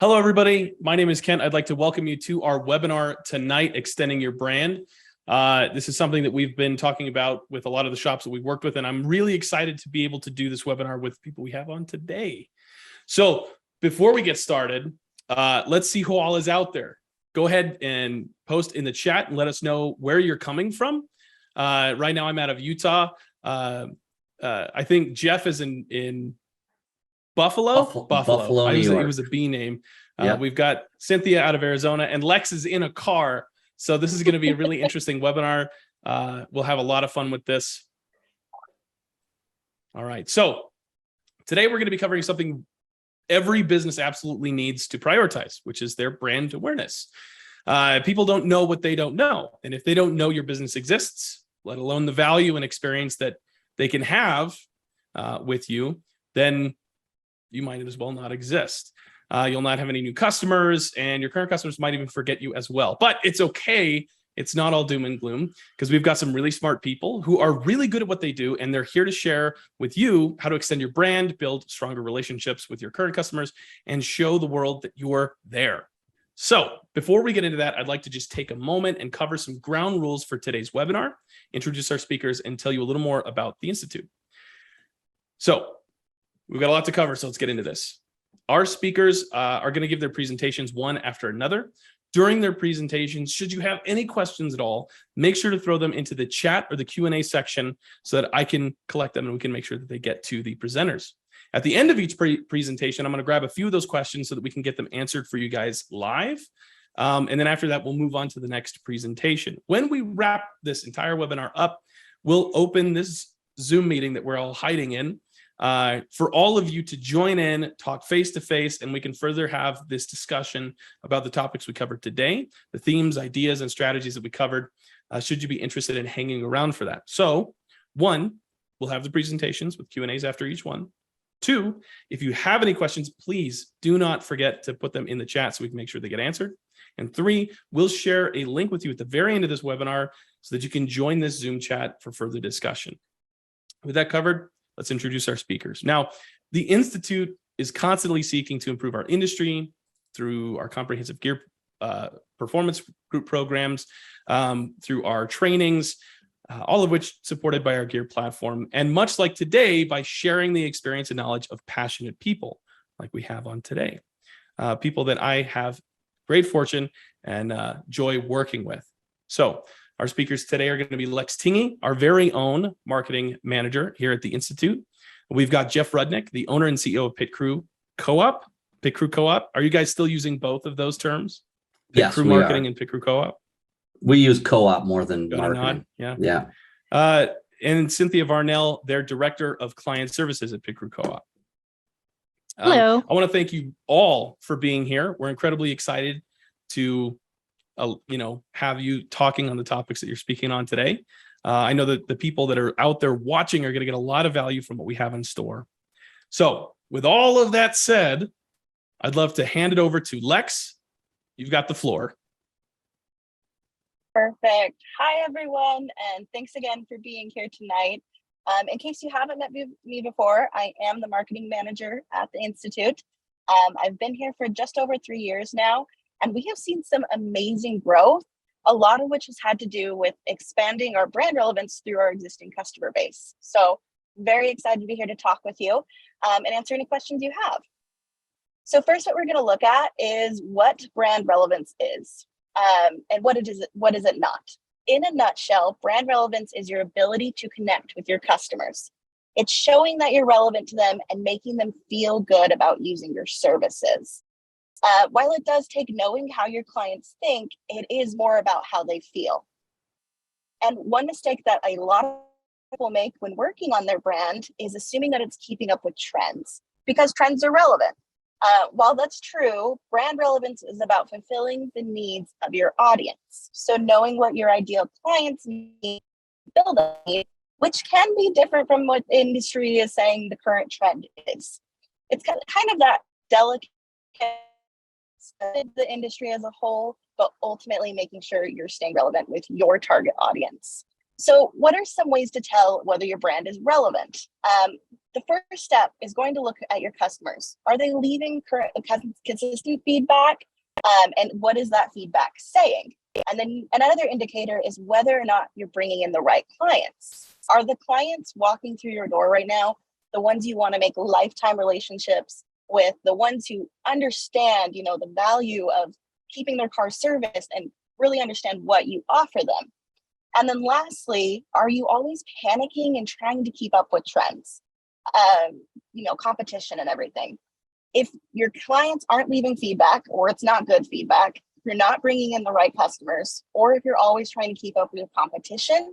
Hello, everybody. My name is Kent. I'd like to welcome you to our webinar tonight, Extending Your Brand. This is something that we've been talking about with a lot of the shops that we've worked with, and I'm really excited to be able to do this webinar with people we have on today. So before we get started, let's see who all is out there. Go ahead and post in the chat and let us know where you're coming from. Right now, I'm out of Utah. I think Jeff is in Buffalo, New York. It was a B name. Yep. We've got Cynthia out of Arizona, and Lex is in a car. So this is going to be a really interesting webinar. We'll have a lot of fun with this. All right. So today we're going to be covering something every business absolutely needs to prioritize, which is their brand awareness. People don't know what they don't know. And if they don't know your business exists, let alone the value and experience that they can have with you, then you might as well not exist. You'll not have any new customers, and your current customers might even forget you as well. But it's okay. It's not all doom and gloom, because we've got some really smart people who are really good at what they do, and they're here to share with you how to extend your brand, build stronger relationships with your current customers, and show the world that you're there. So before we get into that, I'd like to just take a moment and cover some ground rules for today's webinar, introduce our speakers, and tell you a little more about the Institute. So we've got a lot to cover, so let's get into this. Our speakers are going to give their presentations one after another. During their presentations, should you have any questions at all, make sure to throw them into the chat or the Q&A section so that I can collect them and we can make sure that they get to the presenters. At the end of each presentation, I'm going to grab a few of those questions so that we can get them answered for you guys live. And then after that, we'll move on to the next presentation. When we wrap this entire webinar up, we'll open this Zoom meeting that we're all hiding in for all of you to join in, talk face-to-face, and we can further have this discussion about the topics we covered today, the themes, ideas, and strategies that we covered, should you be interested in hanging around for that. So, one, we'll have the presentations with Q&As after each one. Two, if you have any questions, please do not forget to put them in the chat so we can make sure they get answered. And three, we'll share a link with you at the very end of this webinar so that you can join this Zoom chat for further discussion. With that covered, let's introduce our speakers. Now, the Institute is constantly seeking to improve our industry through our comprehensive gear performance group programs, through our trainings, all of which supported by our gear platform. And much like today, by sharing the experience and knowledge of passionate people like we have on today, people that I have great fortune and joy working with. So our speakers today are going to be Lex Tingey, our very own marketing manager here at the Institute. We've got Jeff Rudnick, the owner and CEO of Pit Crew Co-op. Pit Crew Co-op. Are you guys still using both of those terms? Yes, Crew Marketing and Pit Crew Co-op? We use co-op more than Got marketing. Yeah. And Cynthia Varnell, their Director of Client Services at Pit Crew Co-op. Hello. I want to thank you all for being here. We're incredibly excited to have you talking on the topics that you're speaking on today. I know that the people that are out there watching are going to get a lot of value from what we have in store. So with all of that said, I'd love to hand it over to Lex. You've got the floor. Perfect. Hi, everyone, and thanks again for being here tonight. In case you haven't met me before, I am the marketing manager at the Institute. I've been here for just over 3 years now, and we have seen some amazing growth, a lot of which has had to do with expanding our brand relevance through our existing customer base. So very excited to be here to talk with you and answer any questions you have. So first, what we're going to look at is what brand relevance is and what is it not. In a nutshell, brand relevance is your ability to connect with your customers. It's showing that you're relevant to them and making them feel good about using your services. While it does take knowing how your clients think, it is more about how they feel. And one mistake that a lot of people make when working on their brand is assuming that it's keeping up with trends, because trends are relevant. While that's true, brand relevance is about fulfilling the needs of your audience. So knowing what your ideal clients need, build a need, which can be different from what the industry is saying the current trend is. It's kind of that delicate the industry as a whole, but ultimately making sure you're staying relevant with your target audience. So what are some ways to tell whether your brand is relevant? The first step is going to look at your customers. Are they leaving consistent feedback? And what is that feedback saying? And then another indicator is whether or not you're bringing in the right clients. Are the clients walking through your door right now the ones you want to make lifetime relationships with, the ones who understand, the value of keeping their car serviced and really understand what you offer them? And then lastly, are you always panicking and trying to keep up with trends, competition and everything? If your clients aren't leaving feedback, or it's not good feedback, if you're not bringing in the right customers, or if you're always trying to keep up with your competition,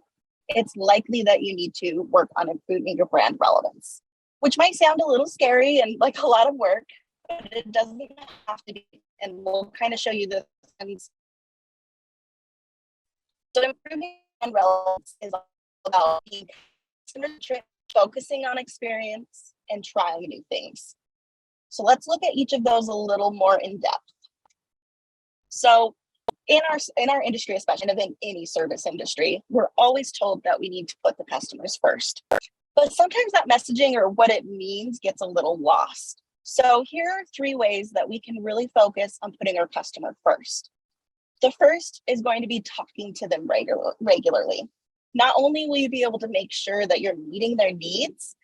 it's likely that you need to work on improving your brand relevance, which might sound a little scary and like a lot of work, but it doesn't have to be. And we'll kind of show you the things. So improving brand relevance is about being customer-centric, focusing on experience, and trying new things. So let's look at each of those a little more in depth. So in our industry, especially in any service industry, we're always told that we need to put the customers first. But sometimes that messaging or what it means gets a little lost. So here are 3 ways that we can really focus on putting our customer first. The first is going to be talking to them regularly. Not only will you be able to make sure that you're meeting their needs,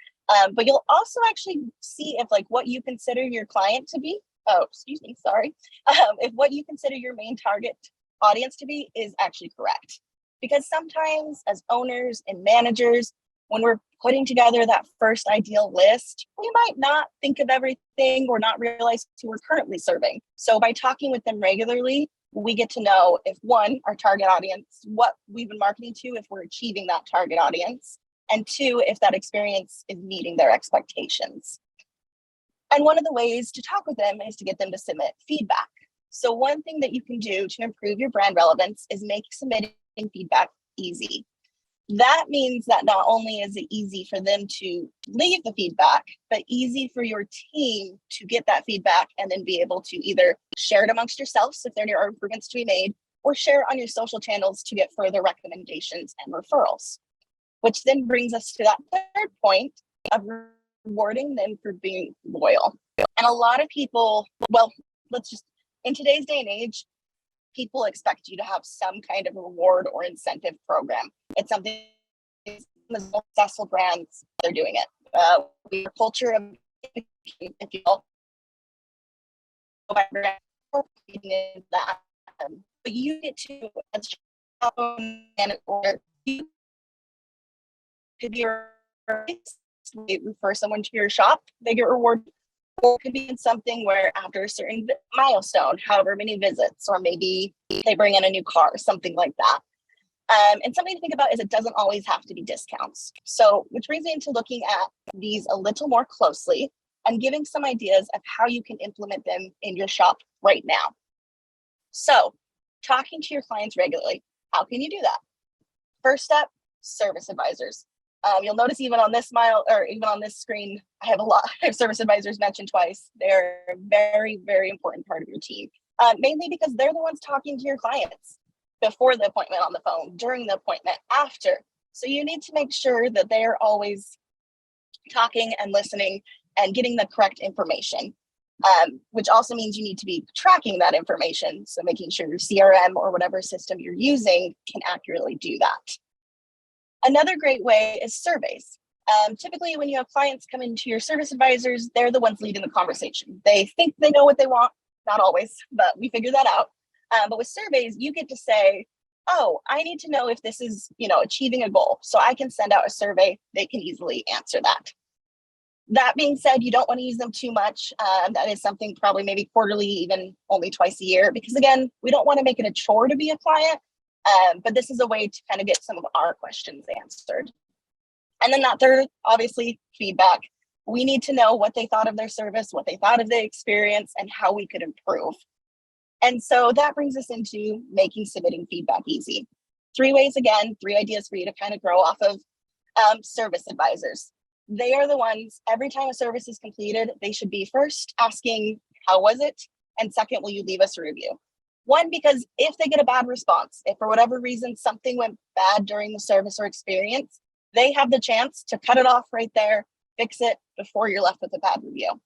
but you'll also actually see if what you consider your client to be, if what you consider your main target audience to be is actually correct. Because sometimes as owners and managers, when we're putting together that first ideal list, we might not think of everything or not realize who we're currently serving. So by talking with them regularly, we get to know if, 1, our target audience, what we've been marketing to, if we're achieving that target audience, and 2, if that experience is meeting their expectations. And one of the ways to talk with them is to get them to submit feedback. So one thing that you can do to improve your brand relevance is make submitting feedback easy. That means that not only is it easy for them to leave the feedback, but easy for your team to get that feedback and then be able to either share it amongst yourselves if there are improvements to be made, or share it on your social channels to get further recommendations and referrals. Which then brings us to that third point of rewarding them for being loyal. And a lot of people, in today's day and age, people expect you to have some kind of reward or incentive program. It's something the most successful brands, they're doing it. We have a culture of, if you will, that. But you get to, as or you could be refer someone to your shop, they get rewarded. Or it could be in something where after a certain milestone, however many visits, or maybe they bring in a new car, something like that. And something to think about is it doesn't always have to be discounts. So which brings me into looking at these a little more closely and giving some ideas of how you can implement them in your shop right now. So talking to your clients regularly, how can you do that? First step, service advisors. You'll notice even on this screen, I have a lot of service advisors mentioned twice. They're a very, very important part of your team, mainly because they're the ones talking to your clients before the appointment on the phone, during the appointment, after. So you need to make sure that they are always talking and listening and getting the correct information, which also means you need to be tracking that information. So making sure your CRM or whatever system you're using can accurately do that. Another great way is surveys. Typically, when you have clients come into your service advisors, they're the ones leading the conversation. They think they know what they want, not always, but we figure that out. But with surveys, you get to say, oh, I need to know if this is, achieving a goal. So I can send out a survey. They can easily answer that. That being said, you don't want to use them too much. That is something probably maybe quarterly, even only twice a year, because again, we don't want to make it a chore to be a client. But this is a way to kind of get some of our questions answered. And then that third, obviously, feedback. We need to know what they thought of their service, what they thought of the experience, and how we could improve. And so that brings us into making submitting feedback easy. 3 ways, again, 3 ideas for you to kind of grow off of. Service advisors. They are the ones, every time a service is completed, they should be first asking, how was it? And second, will you leave us a review? One, because if they get a bad response, if for whatever reason something went bad during the service or experience, they have the chance to cut it off right there, fix it before you're left with a bad review.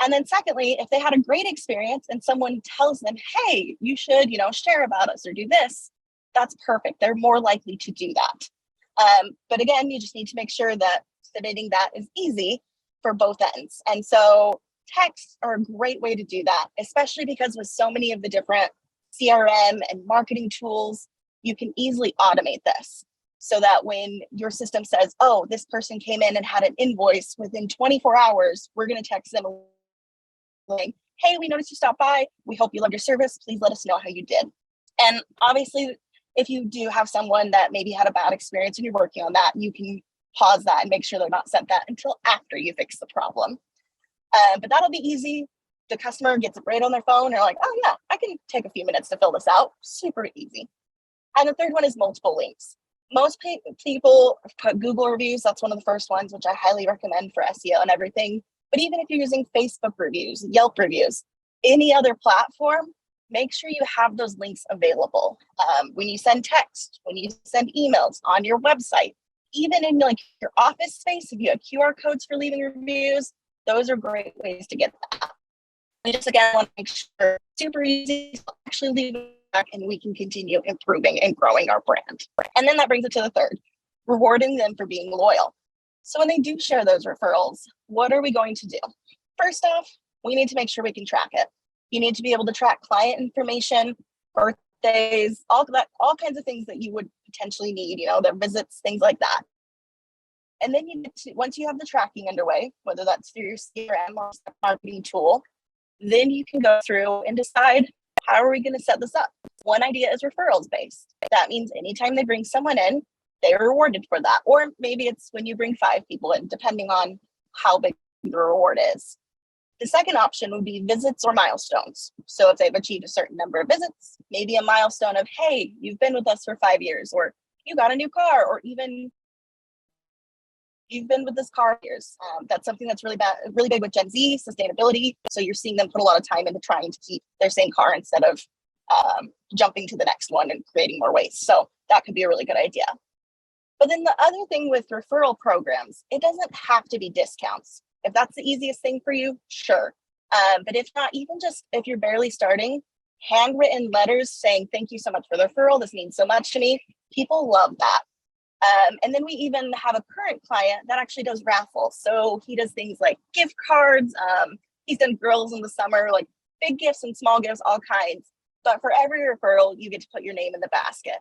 And then secondly, if they had a great experience and someone tells them, hey, you should, share about us or do this, that's perfect. They're more likely to do that. But again, you just need to make sure that submitting that is easy for both ends. And so texts are a great way to do that, especially because with so many of the different CRM and marketing tools, you can easily automate this so that when your system says, oh, this person came in and had an invoice within 24 hours, we're going to text them saying, hey, we noticed you stopped by. We hope you loved your service. Please let us know how you did. And obviously, if you do have someone that maybe had a bad experience and you're working on that, you can pause that and make sure they're not sent that until after you fix the problem. But that'll be easy. The customer gets it right on their phone. They're like, oh yeah, I can take a few minutes to fill this out. Super easy. And the third one is multiple links. Most people put Google reviews. That's one of the first ones, which I highly recommend for SEO and everything. But even if you're using Facebook reviews, Yelp reviews, any other platform, make sure you have those links available. When you send text, when you send emails on your website, even in like your office space, if you have QR codes for leaving reviews, those are great ways to get that. We just again want to make sure it's super easy to actually leave it back and we can continue improving and growing our brand. And then that brings it to the third, rewarding them for being loyal. So when they do share those referrals, what are we going to do? First off, we need to make sure we can track it. You need to be able to track client information, birthdays, all kinds of things that you would potentially need, their visits, things like that. And then you need to, once you have the tracking underway, whether that's through your CRM or marketing tool, then you can go through and decide, how are we going to set this up? One idea is referrals based. That means anytime they bring someone in, they're rewarded for that. Or maybe it's when you bring 5 people in, depending on how big the reward is. The second option would be visits or milestones. So if they've achieved a certain number of visits, maybe a milestone of, hey, you've been with us for 5 years, or you got a new car, or even you've been with this car for years. That's something that's really big with Gen Z, sustainability. So you're seeing them put a lot of time into trying to keep their same car instead of jumping to the next one and creating more waste. So that could be a really good idea. But then the other thing with referral programs, it doesn't have to be discounts. If that's the easiest thing for you, sure. But if not, even just if you're barely starting, handwritten letters saying, thank you so much for the referral. This means so much to me. People love that. And then we even have a current client that actually does raffles. So he does things like gift cards. He's done grills in the summer, like big gifts and small gifts, all kinds. But for every referral, you get to put your name in the basket.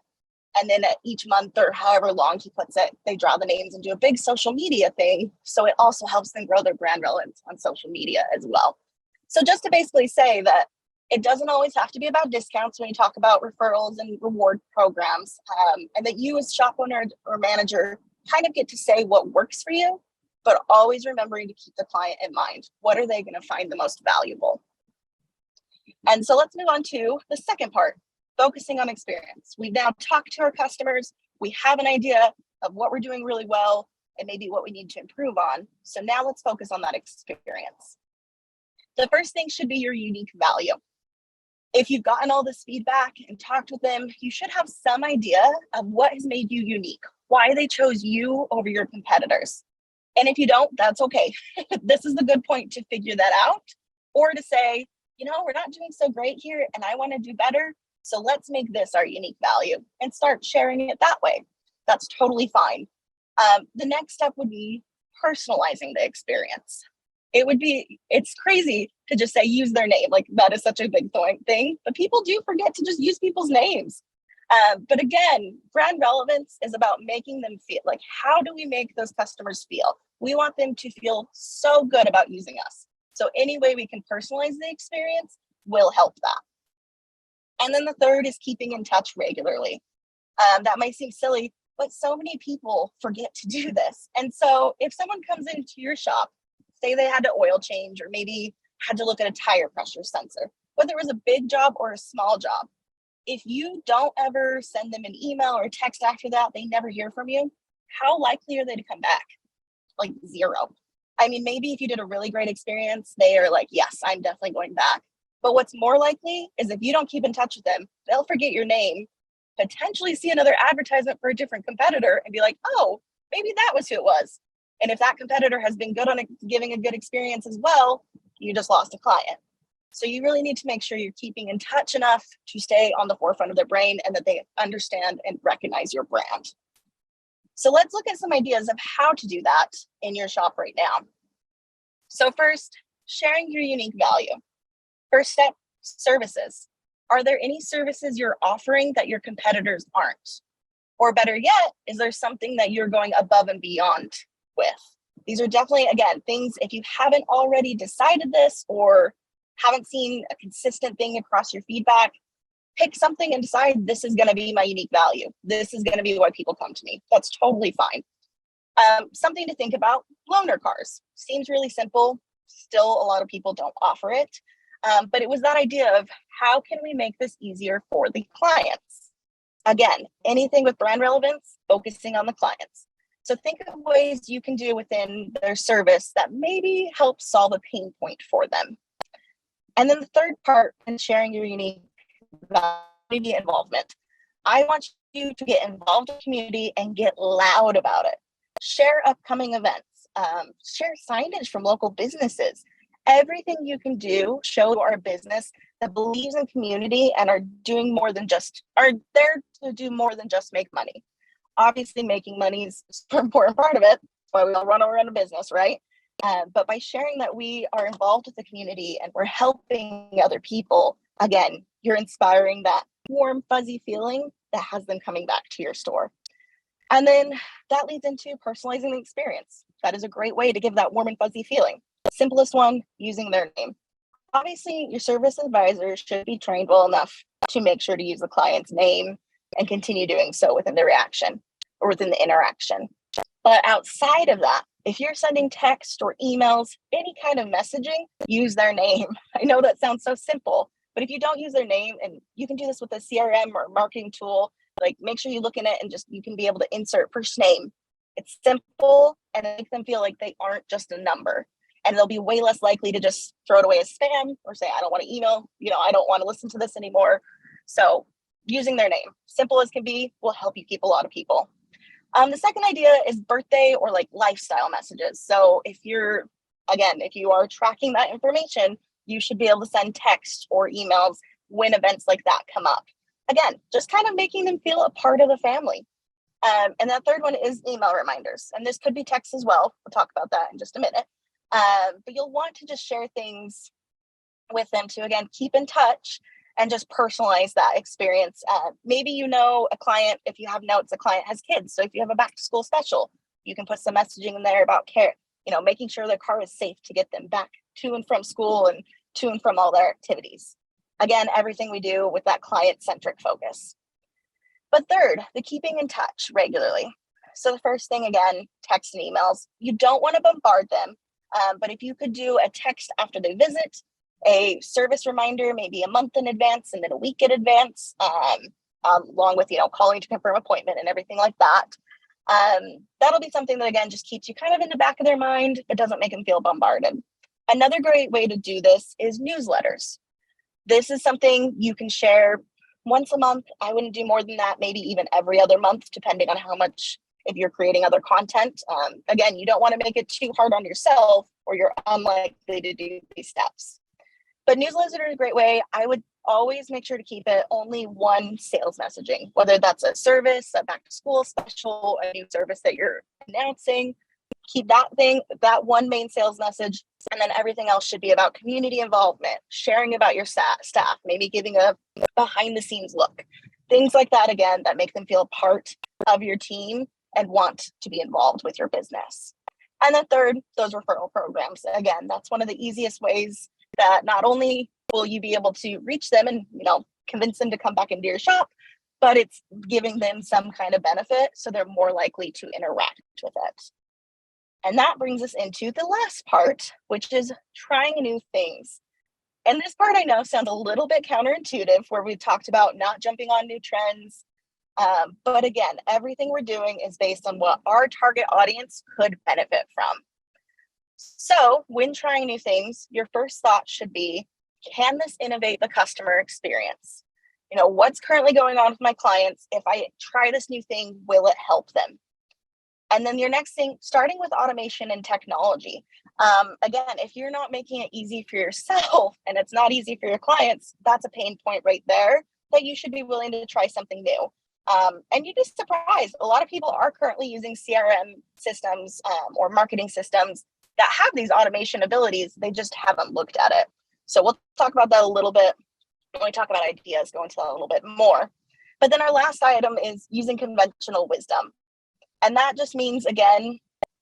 And then at each month or however long he puts it, they draw the names and do a big social media thing. So it also helps them grow their brand relevance on social media as well. So just to basically say that it doesn't always have to be about discounts when you talk about referrals and reward programs, and that you as shop owner or manager kind of get to say what works for you, but always remembering to keep the client in mind. What are they going to find the most valuable? And so let's move on to the second part, focusing on experience. We've now talked to our customers. We have an idea of what we're doing really well and maybe what we need to improve on. So now let's focus on that experience. The first thing should be your unique value. If you've gotten all this feedback and talked with them, you should have some idea of what has made you unique, why they chose you over your competitors. And if you don't, that's okay. This is the good point to figure that out, or to say, we're not doing so great here and I want to do better. So let's make this our unique value and start sharing it that way. That's totally fine. The next step would be personalizing the experience. It's crazy to just say use their name. Like that is such a big thing, but people do forget to just use people's names. But again, brand relevance is about making them feel like, how do we make those customers feel? We want them to feel so good about using us. So any way we can personalize the experience will help that. And then the third is keeping in touch regularly. That might seem silly, but so many people forget to do this. And so if someone comes into your shop, say they had to oil change or maybe had to look at a tire pressure sensor, whether it was a big job or a small job, if you don't ever send them an email or a text after that, they never hear from you, how likely are they to come back? Like 0. I mean, maybe if you did a really great experience, they are like, yes, I'm definitely going back. But what's more likely is if you don't keep in touch with them, they'll forget your name, potentially see another advertisement for a different competitor and be like, oh, maybe that was who it was. And if that competitor has been good on giving a good experience as well, you just lost a client. So you really need to make sure you're keeping in touch enough to stay on the forefront of their brain and that they understand and recognize your brand. So let's look at some ideas of how to do that in your shop right now. So first, sharing your unique value. First step, services. Are there any services you're offering that your competitors aren't? Or better yet, is there something that you're going above and beyond with? These are definitely, again, things, if you haven't already decided this or haven't seen a consistent thing across your feedback, pick something and decide this is going to be my unique value. This is going to be why people come to me. That's totally fine. Something to think about, loaner cars. Seems really simple. Still, a lot of people don't offer it. But it was that idea of how can we make this easier for the clients? Again, anything with brand relevance, focusing on the clients. So think of ways you can do within their service that maybe help solve a pain point for them. And then the third part in sharing your unique value involvement. I want you to get involved in the community and get loud about it. Share upcoming events, share signage from local businesses. Everything you can do, show our business that believes in community and are doing more than just, are there to do more than just make money. Obviously, making money is an important part of it. That's why we all run a business, right? But by sharing that we are involved with the community and we're helping other people, again, you're inspiring that warm, fuzzy feeling that has them coming back to your store. And then that leads into personalizing the experience. That is a great way to give that warm and fuzzy feeling. The simplest one, using their name. Obviously, your service advisor should be trained well enough to make sure to use the client's name and continue doing so within the reaction or within the interaction. But outside of that, if you're sending text or emails, any kind of messaging, use their name. I know that sounds so simple, but if you don't use their name, and you can do this with a CRM or a marketing tool, like make sure you look in it and just, you can be able to insert first name. It's simple and it makes them feel like they aren't just a number. And they'll be way less likely to just throw it away as spam or say, I don't want to email, I don't want to listen to this anymore. So using their name, simple as can be, will help you keep a lot of people. The second idea is birthday or like lifestyle messages. So if you are tracking that information, you should be able to send text or emails when events like that come up. Again, just kind of making them feel a part of the family. And that third one is email reminders. And this could be text as well. We'll talk about that in just a minute. But you'll want to just share things with them to, again, keep in touch and just personalize that experience. Maybe a client, if you have notes, a client has kids. So if you have a back to school special, you can put some messaging in there about care, making sure their car is safe to get them back to and from school and to and from all their activities. Again, everything we do with that client-centric focus. But third, the keeping in touch regularly. So the first thing, again, text and emails. You don't want to bombard them, but if you could do a text after they visit, a service reminder, maybe a month in advance and then a week in advance, along with, calling to confirm appointment and everything like that. That'll be something that, again, just keeps you kind of in the back of their mind, but doesn't make them feel bombarded. Another great way to do this is newsletters. This is something you can share once a month. I wouldn't do more than that, maybe even every other month, depending on how much, if you're creating other content. Again, you don't want to make it too hard on yourself or you're unlikely to do these steps. But newsletters are a great way. I would always make sure to keep it only one sales messaging, whether that's a service, a back to school special, a new service that you're announcing. Keep that one main sales message, and then everything else should be about community involvement, sharing about your staff, maybe giving a behind the scenes look, things like that, again, that make them feel part of your team and want to be involved with your business. And then third, those referral programs. Again, that's one of the easiest ways that not only will you be able to reach them and, convince them to come back into your shop, but it's giving them some kind of benefit. So they're more likely to interact with it. And that brings us into the last part, which is trying new things. And this part I know sounds a little bit counterintuitive, where we've talked about not jumping on new trends. But again, everything we're doing is based on what our target audience could benefit from. So when trying new things, your first thought should be, can this innovate the customer experience? What's currently going on with my clients? If I try this new thing, will it help them? And then your next thing, starting with automation and technology. Again, if you're not making it easy for yourself and it's not easy for your clients, that's a pain point right there that you should be willing to try something new. And you'd be surprised. A lot of people are currently using CRM systems or marketing systems that have these automation abilities. They just haven't looked at it. So we'll talk about that a little bit. When we talk about ideas, go into that a little bit more. But then our last item is using conventional wisdom. And that just means, again,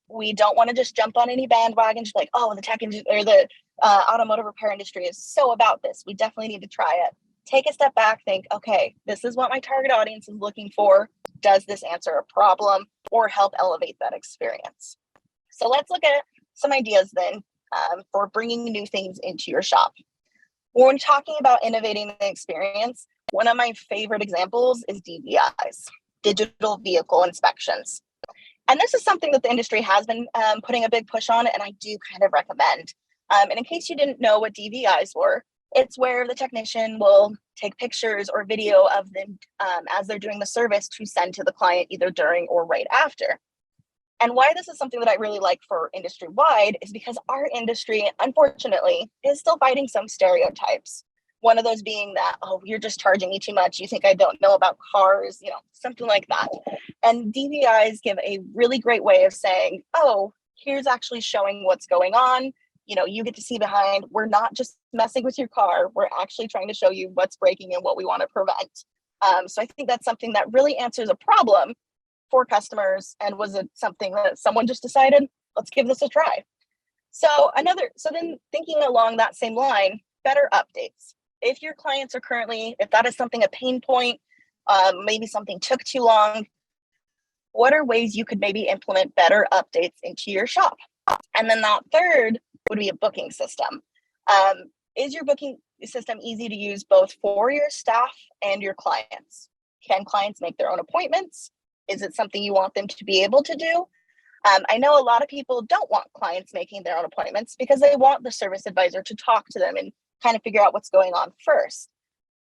we don't want to just jump on any bandwagon, just like, oh, the tech industry or the automotive repair industry is so about this. We definitely need to try it. Take a step back, think, okay, this is what my target audience is looking for. Does this answer a problem or help elevate that experience? So let's look at some ideas then for bringing new things into your shop. When we're talking about innovating the experience, one of my favorite examples is DVIs, digital vehicle inspections. And this is something that the industry has been putting a big push on, and I do kind of recommend. And in case you didn't know what DVIs were, it's where the technician will take pictures or video of them as they're doing the service to send to the client either during or right after. And why this is something that I really like for industry-wide is because our industry, unfortunately, is still fighting some stereotypes. One of those being that, oh, you're just charging me too much. You think I don't know about cars, something like that. And DVIs give a really great way of saying, oh, here's actually showing what's going on. You get to see behind. We're not just messing with your car. We're actually trying to show you what's breaking and what we want to prevent. So I think that's something that really answers a problem for customers. And was it something that someone just decided, let's give this a try? So then thinking along that same line, better updates. If your clients are currently, if that is something, a pain point, maybe something took too long, what are ways you could maybe implement better updates into your shop? And then that third would be a booking system. Is your booking system easy to use both for your staff and your clients? Can clients make their own appointments? Is it something you want them to be able to do? I know a lot of people don't want clients making their own appointments because they want the service advisor to talk to them and kind of figure out what's going on first.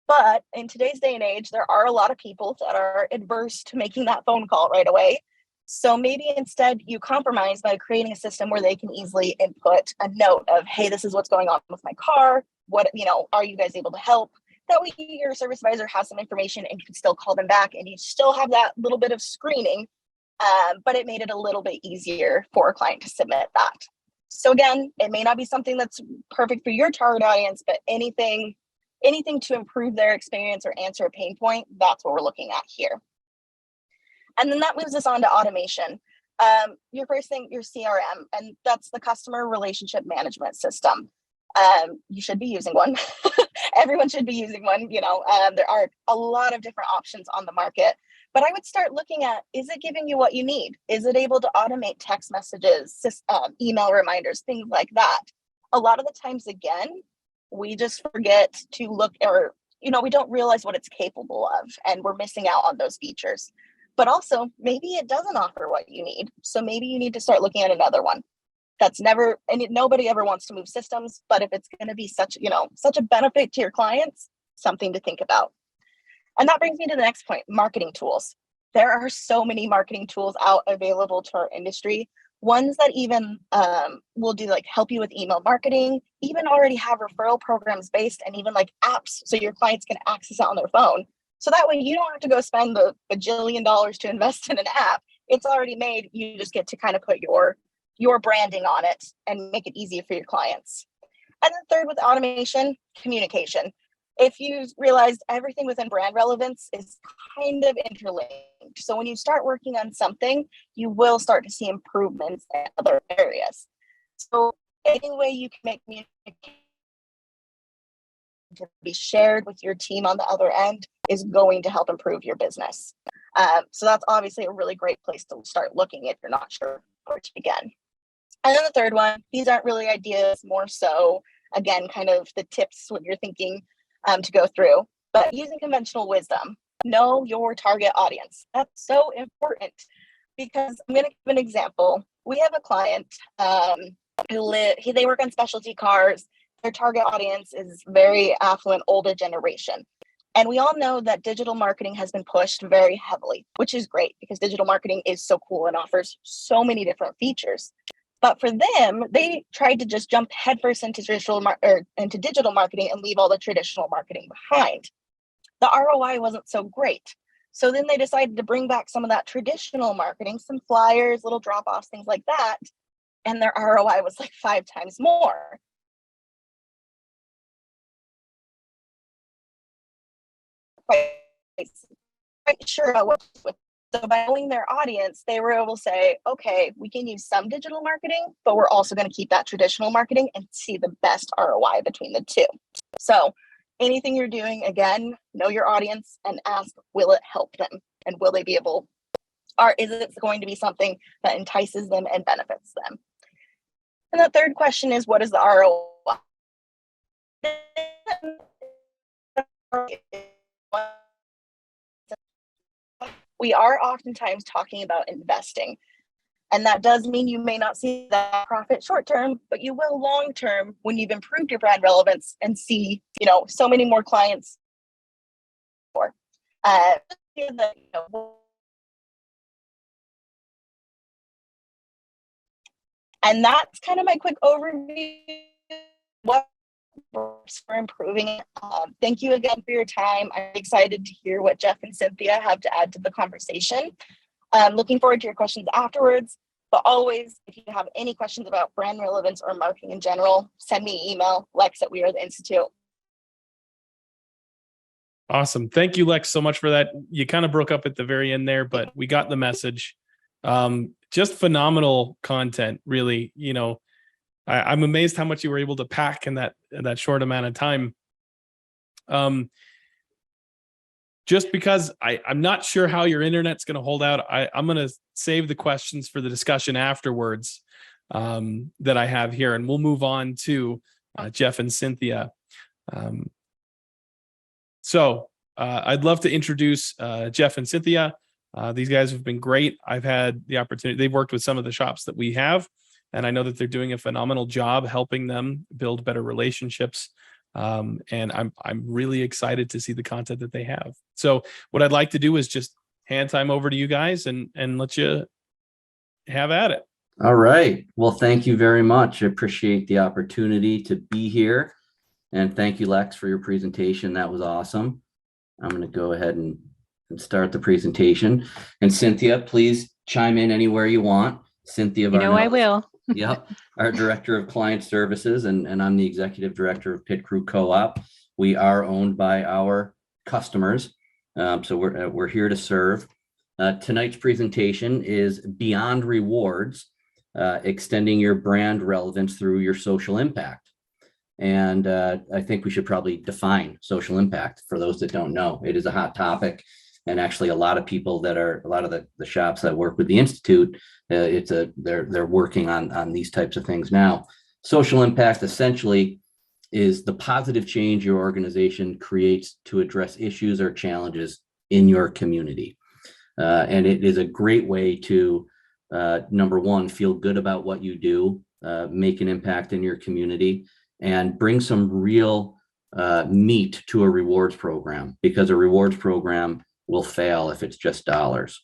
But in today's day and age, there are a lot of people that are adverse to making that phone call right away. So maybe instead you compromise by creating a system where they can easily input a note of, hey, this is what's going on with my car. What, are you guys able to help? That way your service advisor has some information and you can still call them back and you still have that little bit of screening, but it made it a little bit easier for a client to submit that. So again, it may not be something that's perfect for your target audience, but anything to improve their experience or answer a pain point, that's what we're looking at here. And then that moves us on to automation. Your first thing, your CRM, and that's the customer relationship management system. You should be using one. Everyone should be using one. There are a lot of different options on the market, but I would start looking at, is it giving you what you need? Is it able to automate text messages, email reminders, things like that? A lot of the times, again, we just forget to look, or, we don't realize what it's capable of, and we're missing out on those features. But also, maybe it doesn't offer what you need. So maybe you need to start looking at another one. Nobody ever wants to move systems, but if it's going to be such a benefit to your clients, something to think about. And that brings me to the next point, marketing tools. There are so many marketing tools out available to our industry. Ones that even will do help you with email marketing, even already have referral programs based, and even apps so your clients can access it on their phone. So that way you don't have to go spend the bajillion dollars to invest in an app. It's already made. You just get to kind of put your branding on it and make it easier for your clients. And then third, with automation, communication. If you realized everything within brand relevance is kind of interlinked. So when you start working on something, you will start to see improvements in other areas. So any way you can make communication to be shared with your team on the other end is going to help improve your business. So that's obviously a really great place to start looking if you're not sure where to begin. And then the third one, these aren't really ideas, more so, again, kind of the tips, what you're thinking to go through, but using conventional wisdom, know your target audience. That's so important because I'm going to give an example. We have a client they work on specialty cars. their target audience is very affluent, older generation. And we all know that digital marketing has been pushed very heavily, which is great because digital marketing is so cool and offers so many different features. But for them, they tried to just jump headfirst into into digital marketing and leave all the traditional marketing behind. The ROI wasn't so great. So then they decided to bring back some of that traditional marketing, some flyers, little drop-offs, things like that. And their ROI was like 5 times more. Quite sure about what to do with. So by knowing their audience, they were able to say, okay, we can use some digital marketing, but we're also going to keep that traditional marketing and see the best ROI between the two. So anything you're doing, again, know your audience and ask, will it help them? And will they be able, or is it going to be something that entices them and benefits them? And the third question is, what is the ROI? We are oftentimes talking about investing. And that does mean you may not see that profit short term, but you will long term when you've improved your brand relevance and see, so many more clients. And that's kind of my quick overview. What works for improving it. Thank you again for your time. I'm excited to hear what Jeff and Cynthia have to add to the conversation. Looking forward to your questions afterwards. But always, if you have any questions about brand relevance or marketing in general, send me an email, Lex at We Are the Institute. Awesome. Thank you, Lex, so much for that. You kind of broke up at the very end there, but we got the message. Just phenomenal content, really. I'm amazed how much you were able to pack in that short amount of time. Just because I'm not sure how your internet's going to hold out. I'm going to save the questions for the discussion afterwards that I have here, and we'll move on to Jeff and Cynthia. So I'd love to introduce Jeff and Cynthia. These guys have been great. I've had the opportunity. They've worked with some of the shops that we have, and I know that they're doing a phenomenal job helping them build better relationships. And I'm really excited to see the content that they have. So what I'd like to do is just hand time over to you guys and let you have at it. All right. Well, thank you very much. I appreciate the opportunity to be here. And thank you, Lex, for your presentation. That was awesome. I'm going to go ahead and start the presentation. And Cynthia, please chime in anywhere you want. Cynthia Varnell. I will. Yep. Our Director of Client Services, and I'm the Executive Director of Pit Crew Co-op. We are owned by our customers. So we're here to serve. Tonight's presentation is Beyond Rewards, extending your brand relevance through your social impact. And I think we should probably define social impact for those that don't know. It is a hot topic. And actually, a lot of people a lot of the shops that work with the Institute, they're working on these types of things now. Social impact essentially is the positive change your organization creates to address issues or challenges in your community. And it is a great way to, number one, feel good about what you do, make an impact in your community, and bring some real meat to a rewards program, because a rewards program will fail if it's just dollars.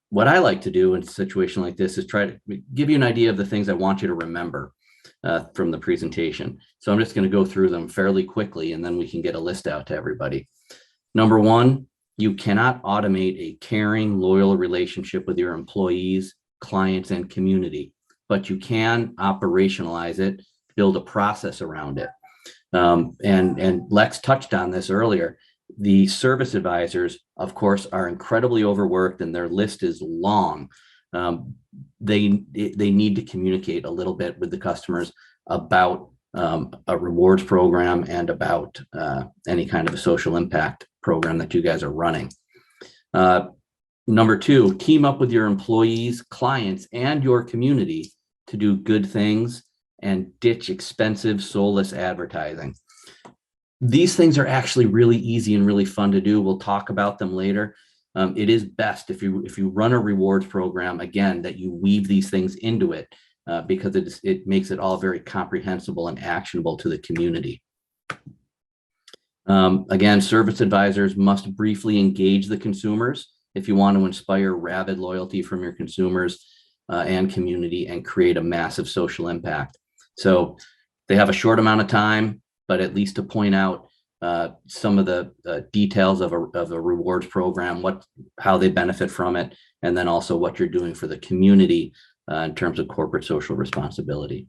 What I like to do in a situation like this is try to give you an idea of the things I want you to remember from the presentation. So I'm just going to go through them fairly quickly, and then we can get a list out to everybody. Number one, you cannot automate a caring, loyal relationship with your employees, clients, and community, but you can operationalize it, build a process around it. And Lex touched on this earlier. The service advisors, of course, are incredibly overworked and their list is long. They need to communicate a little bit with the customers about a rewards program and about any kind of a social impact program that you guys are running. Number two, team up with your employees, clients, and your community to do good things and ditch expensive, soulless advertising. These things are actually really easy and really fun to do. We'll talk about them later. It is best if you run a rewards program, again, that you weave these things into it. because it makes it all very comprehensible and actionable to the community. Again, service advisors must briefly engage the consumers if you want to inspire rabid loyalty from your consumers and community and create a massive social impact. So they have a short amount of time, but at least to point out some of the details of a rewards program, how they benefit from it, and then also what you're doing for the community in terms of corporate social responsibility.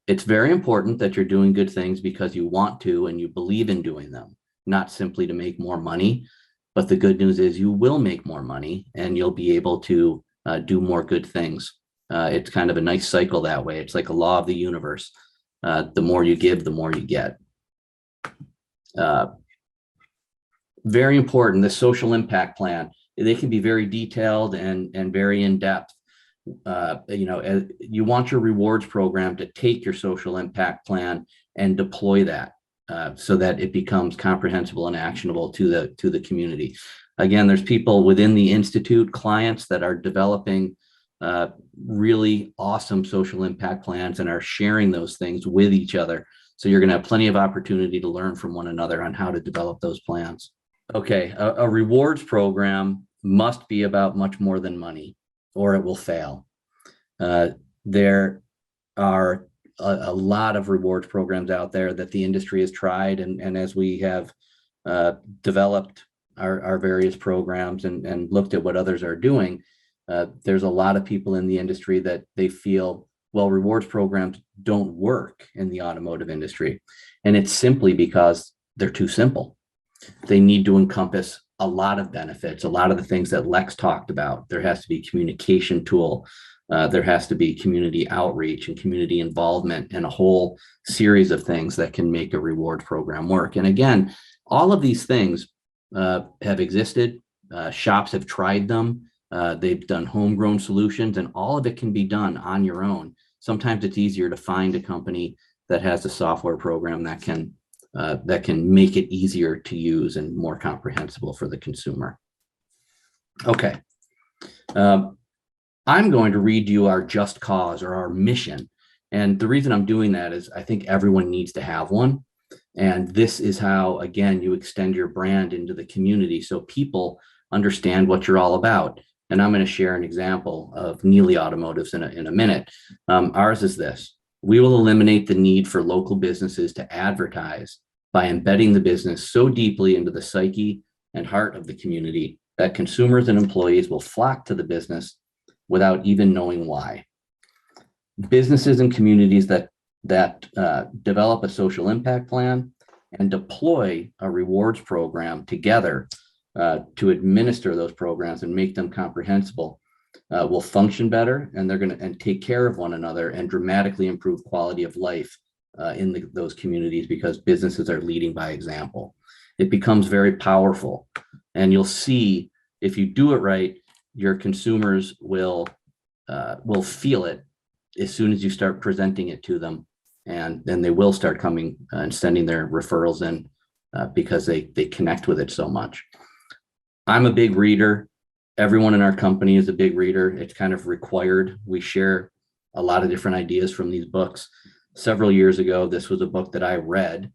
It's very important that you're doing good things because you want to and you believe in doing them, not simply to make more money. But the good news is you will make more money and you'll be able to do more good things. It's kind of a nice cycle that way. It's like a law of the universe. The more you give, the more you get. Very important, the social impact plan. They can be very detailed and very in-depth. You want your rewards program to take your social impact plan and deploy that so that it becomes comprehensible and actionable to the community. Again, there's people within the Institute, clients that are developing really awesome social impact plans and are sharing those things with each other. So you're going to have plenty of opportunity to learn from one another on how to develop those plans. Okay, a rewards program must be about much more than money, or it will fail. There are a lot of rewards programs out there that the industry has tried, and as we have developed our various programs and looked at what others are doing, there's a lot of people in the industry that they feel, well, rewards programs don't work in the automotive industry. And it's simply because they're too simple. They need to encompass a lot of benefits, a lot of the things that Lex talked about. There has to be communication tool. There has to be community outreach and community involvement and a whole series of things that can make a rewards program work. And again, all of these things have existed. Shops have tried them. They've done homegrown solutions, and all of it can be done on your own. Sometimes it's easier to find a company that has a software program that can make it easier to use and more comprehensible for the consumer. Okay. I'm going to read you our just cause or our mission. And the reason I'm doing that is I think everyone needs to have one. And this is how, again, you extend your brand into the community so people understand what you're all about. And I'm going to share an example of Neely Automotives in a minute. Ours is this: we will eliminate the need for local businesses to advertise by embedding the business so deeply into the psyche and heart of the community that consumers and employees will flock to the business without even knowing why. Businesses and communities that develop a social impact plan and deploy a rewards program together to administer those programs and make them comprehensible will function better, and they're going to take care of one another and dramatically improve quality of life in those communities, because businesses are leading by example. It becomes very powerful, and you'll see if you do it right, your consumers will feel it as soon as you start presenting it to them, and then they will start coming and sending their referrals in because they connect with it so much. I'm a big reader. Everyone in our company is a big reader. It's kind of required. We share a lot of different ideas from these books. Several years ago, this was a book that I read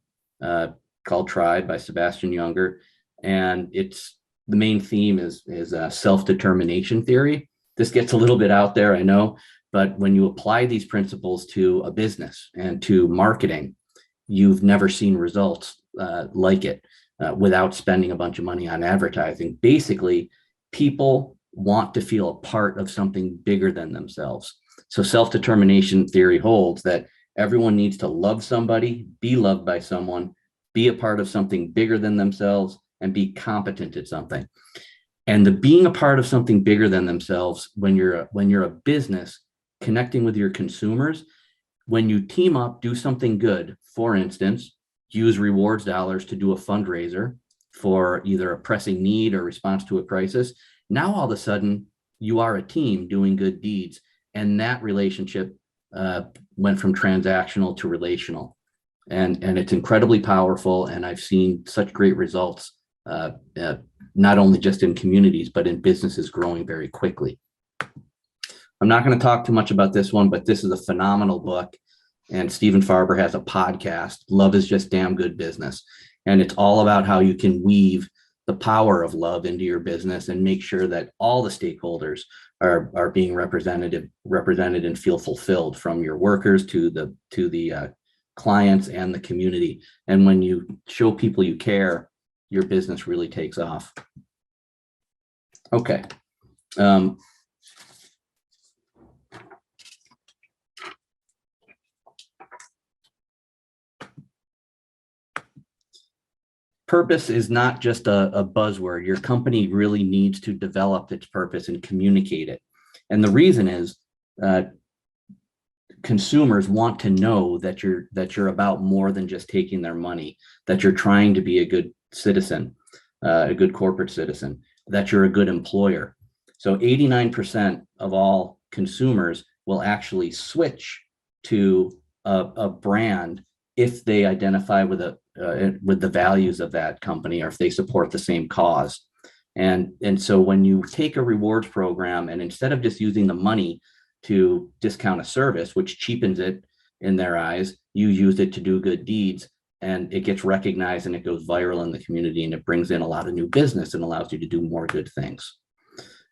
called Tribe by Sebastian Junger. And the main theme is self-determination theory. This gets a little bit out there, I know, but when you apply these principles to a business and to marketing, you've never seen results like it without spending a bunch of money on advertising. Basically, people want to feel a part of something bigger than themselves. So self-determination theory holds that everyone needs to love somebody, be loved by someone, be a part of something bigger than themselves, and be competent at something. And the being a part of something bigger than themselves, when you're a business connecting with your consumers, when you team up, do something good, for instance, use rewards dollars to do a fundraiser for either a pressing need or response to a crisis, now all of a sudden you are a team doing good deeds. And that relationship went from transactional to relational. And it's incredibly powerful. And I've seen such great results not only just in communities, but in businesses growing very quickly. I'm not going to talk too much about this one, but this is a phenomenal book. And Stephen Farber has a podcast, Love is Just Damn Good Business. And it's all about how you can weave the power of love into your business and make sure that all the stakeholders are being represented and feel fulfilled, from your workers to the clients and the community. And when you show people you care, your business really takes off. Okay. Purpose is not just a buzzword. Your company really needs to develop its purpose and communicate it. And the reason is consumers want to know that you're about more than just taking their money, that you're trying to be a good citizen, a good corporate citizen, that you're a good employer. So 89% of all consumers will actually switch to a brand if they identify with the values of that company, or if they support the same cause. And so when you take a rewards program, and instead of just using the money to discount a service, which cheapens it in their eyes, you use it to do good deeds, and it gets recognized and it goes viral in the community, and it brings in a lot of new business and allows you to do more good things.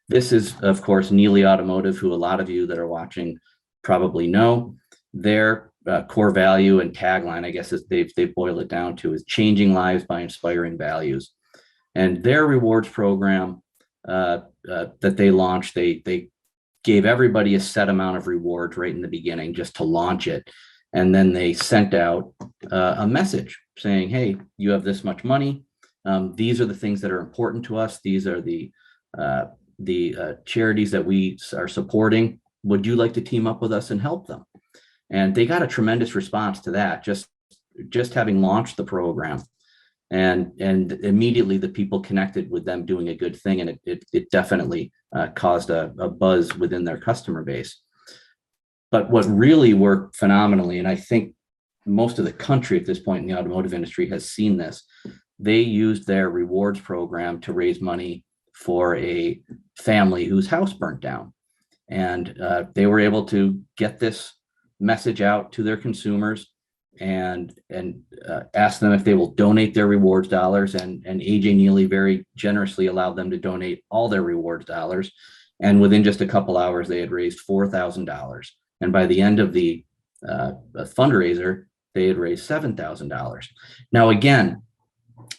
This is, of course, Neely Automotive, who a lot of you that are watching probably know. Their core value and tagline, I guess, is they've boiled it down to, is changing lives by inspiring values. And their rewards program that they launched, they gave everybody a set amount of rewards right in the beginning just to launch it. And then they sent out a message saying, hey, you have this much money. These are the things that are important to us. These are the charities that we are supporting. Would you like to team up with us and help them? And they got a tremendous response to that, just having launched the program. And immediately the people connected with them doing a good thing. And it definitely caused a buzz within their customer base. But what really worked phenomenally, and I think most of the country at this point in the automotive industry has seen this, they used their rewards program to raise money for a family whose house burnt down. And they were able to get this message out to their consumers and ask them if they will donate their rewards dollars. And AJ Neely very generously allowed them to donate all their rewards dollars. And within just a couple hours, they had raised $4,000. And by the end of the fundraiser, they had raised $7,000. Now, again,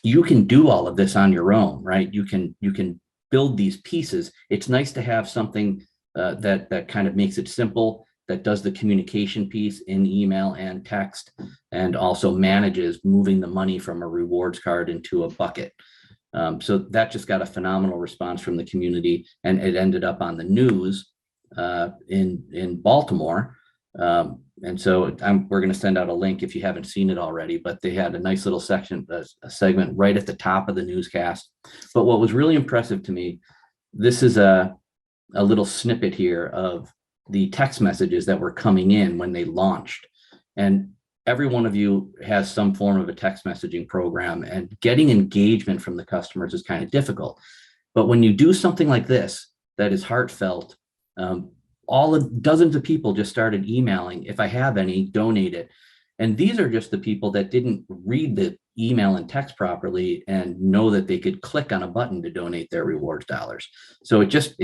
you can do all of this on your own, right? You can build these pieces. It's nice to have something that kind of makes it simple, that does the communication piece in email and text, and also manages moving the money from a rewards card into a bucket. So that just got a phenomenal response from the community, and it ended up on the news in Baltimore. And so we're going to send out a link if you haven't seen it already, but they had a nice little section, a segment right at the top of the newscast. But what was really impressive to me, this is a little snippet here of the text messages that were coming in when they launched. And every one of you has some form of a text messaging program, and getting engagement from the customers is kind of difficult. But when you do something like this, that is heartfelt, dozens of people just started emailing, if I have any, donate it. And these are just the people that didn't read the email and text properly and know that they could click on a button to donate their rewards dollars. So it just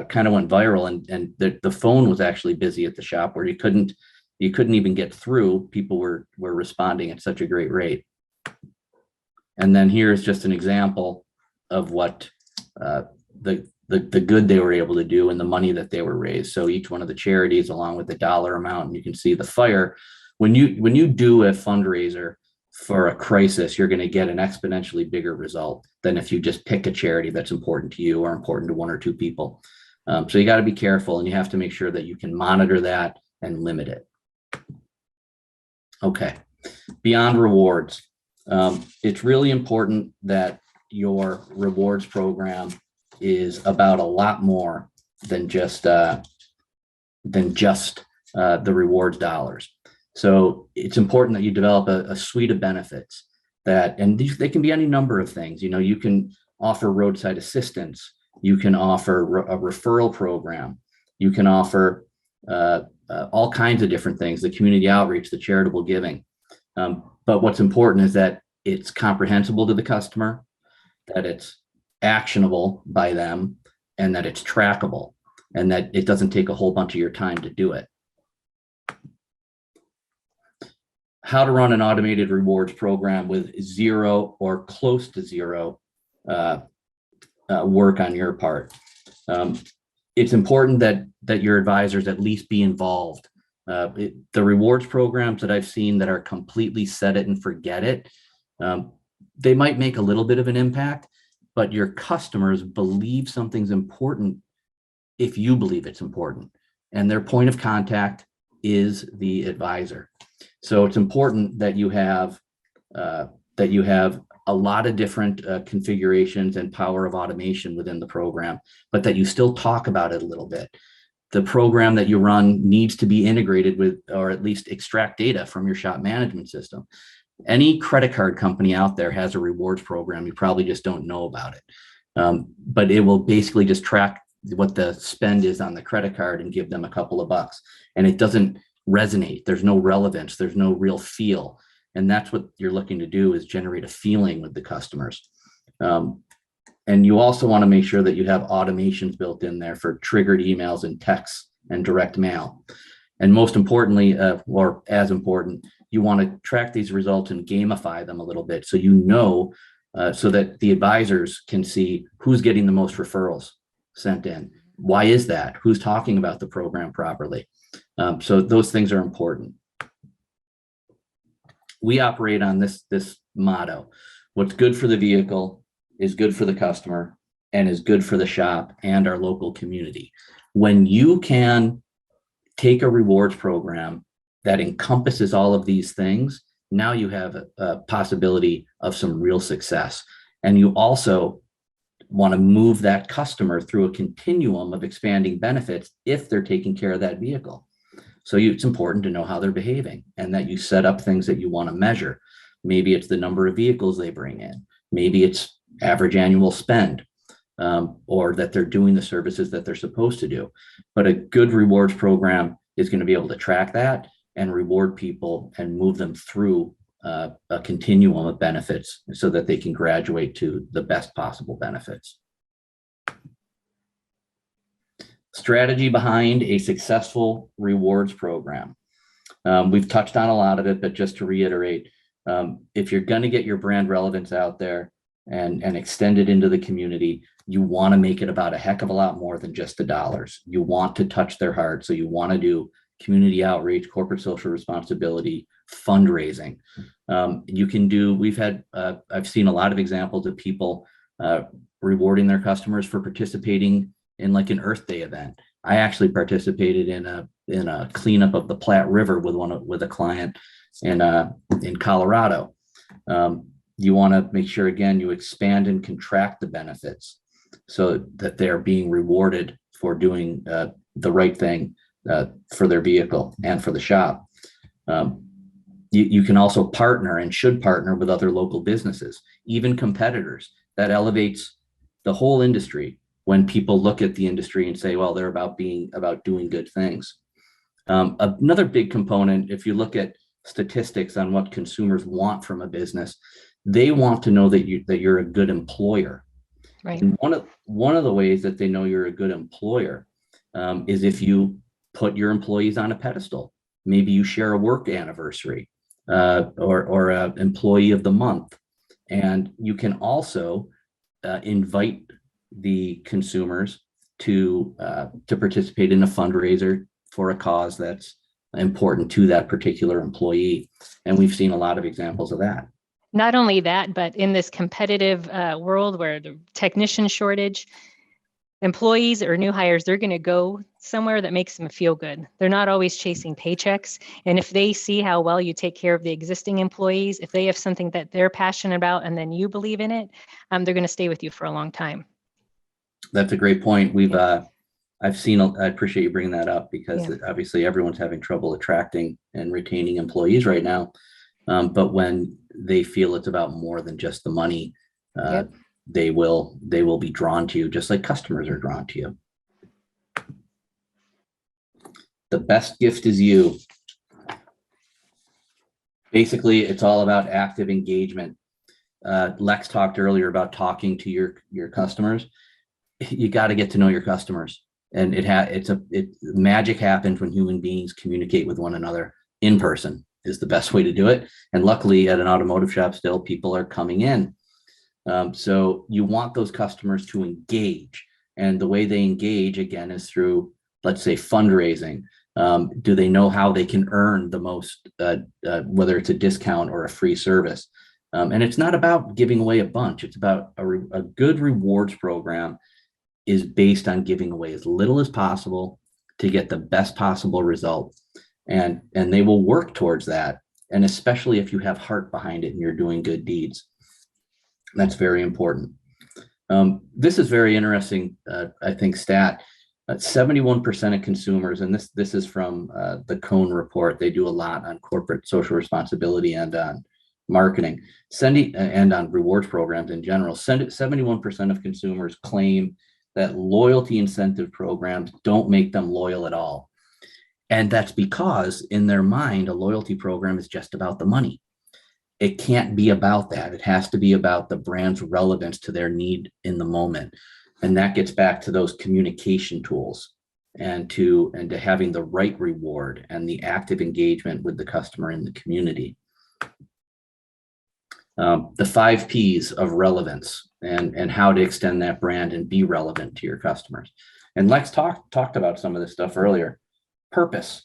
kind of went viral, and the phone was actually busy at the shop where you couldn't even get through. People were responding at such a great rate. And then here's just an example of what the good they were able to do and the money that they were raised. So each one of the charities, along with the dollar amount, and you can see the fire. When you do a fundraiser for a crisis, you're going to get an exponentially bigger result than if you just pick a charity that's important to you or important to one or two people. So you got to be careful, and you have to make sure that you can monitor that and limit it. Okay, beyond rewards, it's really important that your rewards program is about a lot more than just the rewards dollars. So it's important that you develop a suite of benefits. and they can be any number of things. You can offer roadside assistance. You can offer a referral program. You can offer all kinds of different things, the community outreach, the charitable giving. But what's important is that it's comprehensible to the customer, that it's actionable by them, and that it's trackable, and that it doesn't take a whole bunch of your time to do it. How to run an automated rewards program with zero or close to zero work on your part. It's important that your advisors at least be involved. The rewards programs that I've seen that are completely set it and forget it, they might make a little bit of an impact, but your customers believe something's important if you believe it's important, and their point of contact is the advisor. So it's important that you have a lot of different configurations and power of automation within the program, but that you still talk about it a little bit. The program that you run needs to be integrated with, or at least extract data from your shop management system. Any credit card company out there has a rewards program. You probably just don't know about it. But it will basically just track what the spend is on the credit card and give them a couple of bucks. And it doesn't resonate. There's no relevance. There's no real feel. And that's what you're looking to do, is generate a feeling with the customers. And you also want to make sure that you have automations built in there for triggered emails and texts and direct mail. And most importantly, or as important, you want to track these results and gamify them a little bit, so so that the advisors can see who's getting the most referrals sent in. Why is that? Who's talking about the program properly? So those things are important. We operate on this motto: what's good for the vehicle is good for the customer and is good for the shop and our local community. When you can take a rewards program that encompasses all of these things, now you have a possibility of some real success. And you also want to move that customer through a continuum of expanding benefits if they're taking care of that vehicle. So it's important to know how they're behaving, and that you set up things that you want to measure. Maybe it's the number of vehicles they bring in. Maybe it's average annual spend, or that they're doing the services that they're supposed to do. But a good rewards program is going to be able to track that and reward people and move them through a continuum of benefits so that they can graduate to the best possible benefits. Strategy behind a successful rewards program. We've touched on a lot of it, but just to reiterate, if you're going to get your brand relevance out there and extend it into the community, you want to make it about a heck of a lot more than just the dollars. You want to touch their heart. So you want to do community outreach, corporate social responsibility, fundraising. You can do, I've seen a lot of examples of people rewarding their customers for participating in like an Earth Day event. I actually participated in a cleanup of the Platte River with a client in Colorado. You want to make sure, again, you expand and contract the benefits so that they're being rewarded for doing the right thing for their vehicle and for the shop. You can also partner and should partner with other local businesses, even competitors. That elevates the whole industry when people look at the industry and say, well, they're about doing good things. Another big component, if you look at statistics on what consumers want from a business, they want to know that you're a good employer. Right. And one of the ways that they know you're a good employer is if you put your employees on a pedestal. Maybe you share a work anniversary or a employee of the month, and you can also invite the consumers to participate in a fundraiser for a cause that's important to that particular employee. And we've seen a lot of examples of that. Not only that, but in this competitive world where the technician shortage, employees or new hires, they're going to go somewhere that makes them feel good. They're not always chasing paychecks. And if they see how well you take care of the existing employees, if they have something that they're passionate about and then you believe in it, they're going to stay with you for a long time. That's a great point. I appreciate you bringing that up, because obviously everyone's having trouble attracting and retaining employees right now. But when they feel it's about more than just the money, Yep. they will be drawn to you, just like customers are drawn to you. The best gift is you. Basically, it's all about active engagement. Lex talked earlier about talking to your customers. You got to get to know your customers, and magic happens when human beings communicate with one another in person is the best way to do it. And luckily, at an automotive shop, still people are coming in. So you want those customers to engage, and the way they engage again is through, let's say, fundraising. Do they know how they can earn the most, whether it's a discount or a free service? And it's not about giving away a bunch. It's about a good rewards program is based on giving away as little as possible to get the best possible result. And they will work towards that. And especially if you have heart behind it and you're doing good deeds. That's very important. This is very interesting, I think, stat. 71% of consumers, and this is from the Cone report. They do a lot on corporate social responsibility and on marketing, and on rewards programs in general. 71% of consumers claim that loyalty incentive programs don't make them loyal at all. And that's because in their mind, a loyalty program is just about the money. It can't be about that. It has to be about the brand's relevance to their need in the moment. And that gets back to those communication tools and to having the right reward and the active engagement with the customer in the community. The 5 Ps of relevance and how to extend that brand and be relevant to your customers. And Lex talked about some of this stuff earlier. Purpose.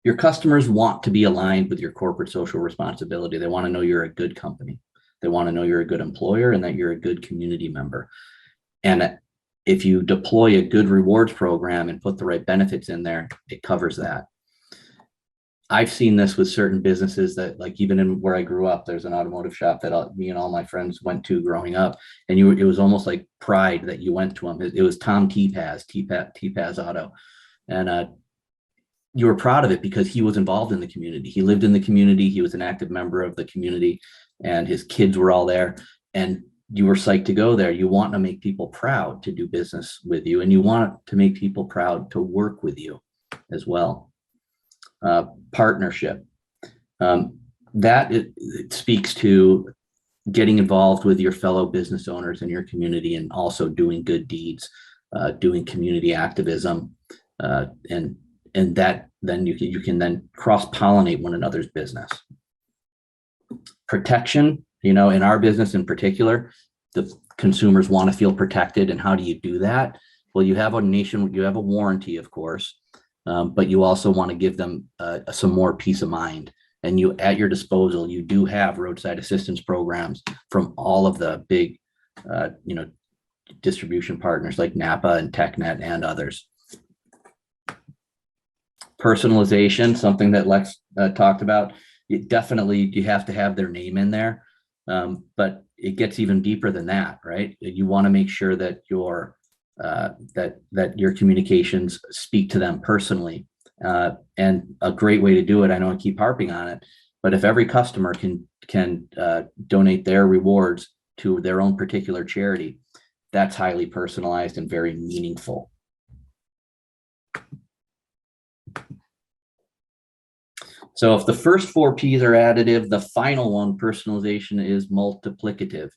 Your customers want to be aligned with your corporate social responsibility. They want to know you're a good company. They want to know you're a good employer and that you're a good community member. And if you deploy a good rewards program and put the right benefits in there, it covers that. I've seen this with certain businesses that, like, even in where I grew up, there's an automotive shop that me and all my friends went to growing up, and it was almost like pride that you went to them. It was Tom T-Paz Auto, and you were proud of it because he was involved in the community. He lived in the community. He was an active member of the community, and his kids were all there, and you were psyched to go there. You want to make people proud to do business with you, and you want to make people proud to work with you as well. Partnership. It speaks to getting involved with your fellow business owners in your community and also doing good deeds, doing community activism, and that then you can then cross-pollinate one another's business. Protection, in our business in particular, the consumers want to feel protected. And how do you do that? Well, you have a warranty, of course, but you also want to give them some more peace of mind. And at your disposal, you do have roadside assistance programs from all of the big, distribution partners like Napa and TechNet and others. Personalization, something that Lex talked about. You have to have their name in there, but it gets even deeper than that, right? You want to make sure that your communications speak to them personally. And a great way to do it, I know I keep harping on it, but if every customer can donate their rewards to their own particular charity, that's highly personalized and very meaningful. So if the first 4 Ps are additive, the final one, personalization, is multiplicative.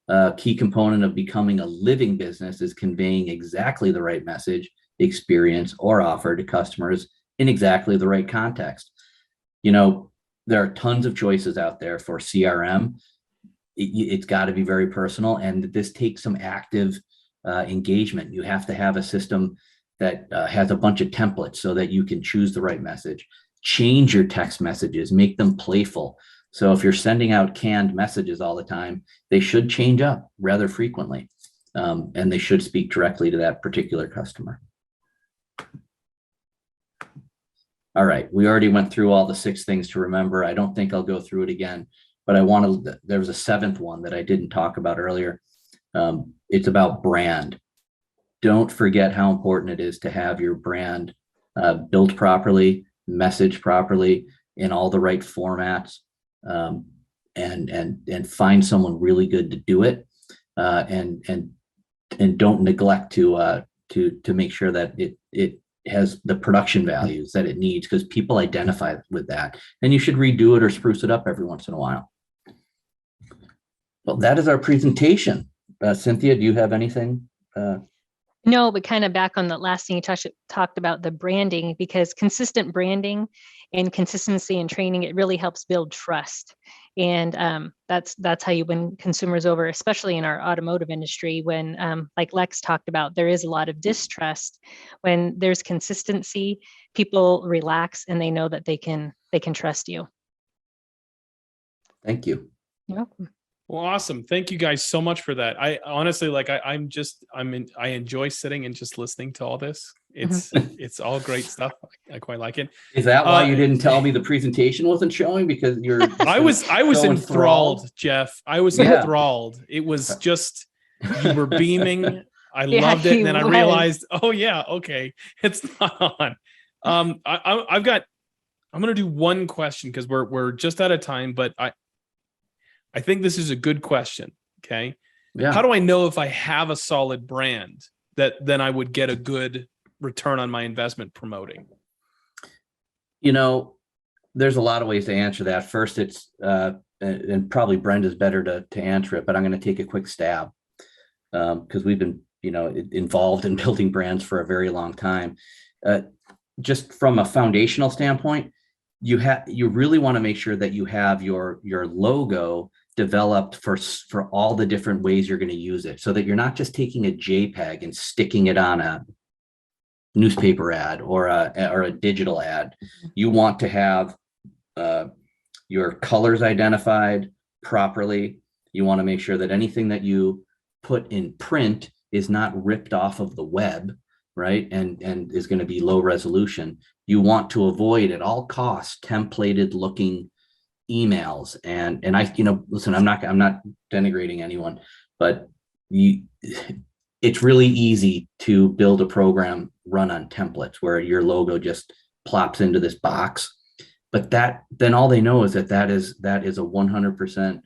A key component of becoming a living business is conveying exactly the right message, experience, or offer to customers in exactly the right context. There are tons of choices out there for CRM. It's got to be very personal, and this takes some active engagement. You have to have a system that has a bunch of templates so that you can choose the right message. Change your text messages, make them playful. So if you're sending out canned messages all the time, they should change up rather frequently, and they should speak directly to that particular customer. All right, we already went through all the 6 things to remember. I don't think I'll go through it again, but there was a 7th one that I didn't talk about earlier. It's about brand. Don't forget how important it is to have your brand built properly, messaged properly, in all the right formats, and find someone really good to do it, and don't neglect to make sure that it has the production values that it needs, because people identify with that, and you should redo it or spruce it up every once in a while. Well, that is our presentation. Cynthia, do you have anything? No, but kind of back on the last thing you talked about, the branding, because consistent branding and consistency in training, it really helps build trust. And that's how you win consumers over, especially in our automotive industry, when like Lex talked about, there is a lot of distrust. When there's consistency, people relax and they know that they can trust you. Thank you. You're welcome. Well, awesome. Thank you guys so much for that. I honestly, like, I enjoy sitting and just listening to all this. It's all great stuff. I quite like it. Is that why you didn't tell me the presentation wasn't showing? Because you're I was so enthralled, Jeff. I was enthralled. It was just, you were beaming. I loved it. And then I realized, oh yeah, okay, it's not on. I'm going to do one question because we're just out of time, but I think this is a good question. Okay. Yeah. How do I know if I have a solid brand that then I would get a good return on my investment promoting? There's a lot of ways to answer that. First, it's, and probably Brenda's better to answer it, but I'm going to take a quick stab because we've been, involved in building brands for a very long time. Just from a foundational standpoint, you really want to make sure that you have your logo developed for all the different ways you're going to use it, so that you're not just taking a JPEG and sticking it on a newspaper ad or a digital ad. You want to have your colors identified properly. You want to make sure that anything that you put in print is not ripped off of the web, right? And is going to be low resolution. You want to avoid at all costs templated looking emails. And I, listen, I'm not denigrating anyone, but it's really easy to build a program run on templates where your logo just plops into this box. But then all they know is that is a 100%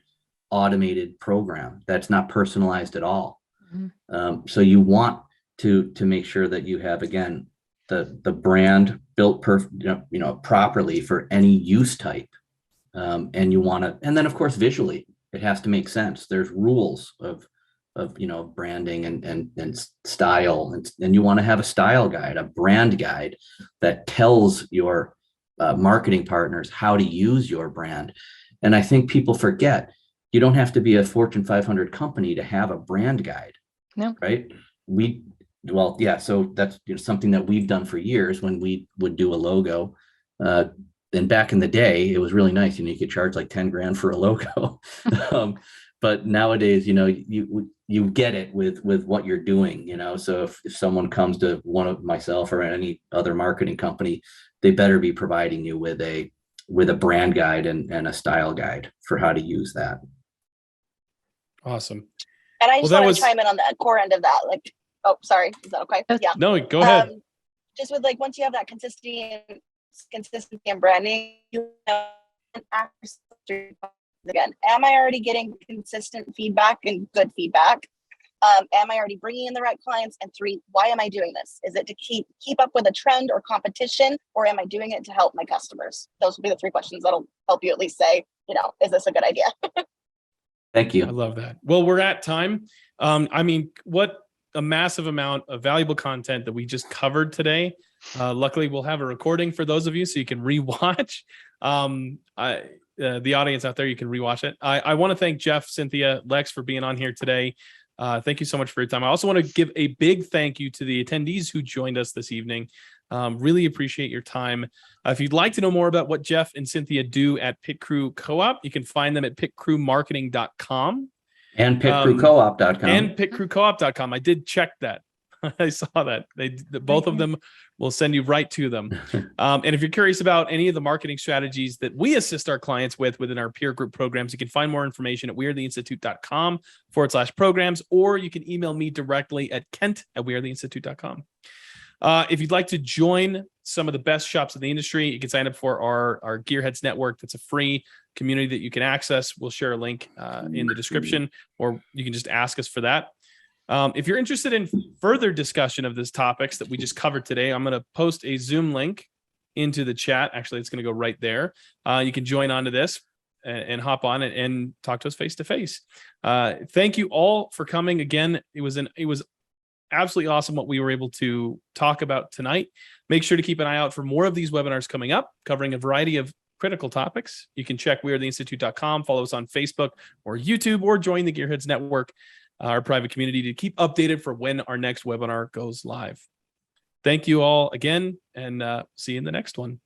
automated program that's not personalized at all. Mm-hmm. So you want to make sure that you have, again, the brand built properly for any use type. And you want to, and then of course, visually, it has to make sense. There's rules of branding and style, and you want to have a style guide, a brand guide that tells your marketing partners how to use your brand. And I think people forget, you don't have to be a Fortune 500 company to have a brand guide. No. Right? So that's something that we've done for years when we would do a logo. And back in the day, it was really nice. You could charge like 10 grand for a logo. But nowadays, you get it with what you're doing, so if someone comes to one of myself or any other marketing company, they better be providing you with a brand guide and a style guide for how to use that. Awesome. And I just want to chime in on the core end of that. Like, oh, sorry. Is that okay? Yeah. No, go ahead. Just with once you have that consistency and branding, again, am I already getting consistent feedback and good feedback? Am I already bringing in the right clients? And 3, why am I doing this? Is it to keep up with a trend or competition, or am I doing it to help my customers? Those will be the 3 questions that'll help you at least say, is this a good idea? Thank you. I love that. Well, we're at time. What a massive amount of valuable content that we just covered today. Luckily, we'll have a recording for those of you so you can rewatch. The audience out there, you can rewatch it. I want to thank Jeff, Cynthia, Lex for being on here today. Thank you so much for your time. I also want to give a big thank you to the attendees who joined us this evening. Really appreciate your time. If you'd like to know more about what Jeff and Cynthia do at Pit Crew Co-op, you can find them at pitcrewmarketing.com. And pitcrewcoop.com. And pitcrewcoop.com. I did check that. I saw that. Both of them will send you right to them. And if you're curious about any of the marketing strategies that we assist our clients with within our peer group programs, you can find more information at wearetheinstitute.com/programs, or you can email me directly at kent@wearetheinstitute.com. If you'd like to join some of the best shops in the industry. You can sign up for our Gearheads Network. That's a free community that you can access. We'll share a link in the description, or you can just ask us for that. If you're interested in further discussion of these topics that we just covered today, I'm going to post a Zoom link into the chat. Actually, it's going to go right there. You can join onto this and hop on it and talk to us face to face. Thank you all for coming again. It was absolutely awesome what we were able to talk about tonight. Make sure to keep an eye out for more of these webinars coming up, covering a variety of critical topics. You can check wearetheinstitute.com, follow us on Facebook or YouTube, or join the Gearheads Network, our private community, to keep updated for when our next webinar goes live. Thank you all again, and see you in the next one.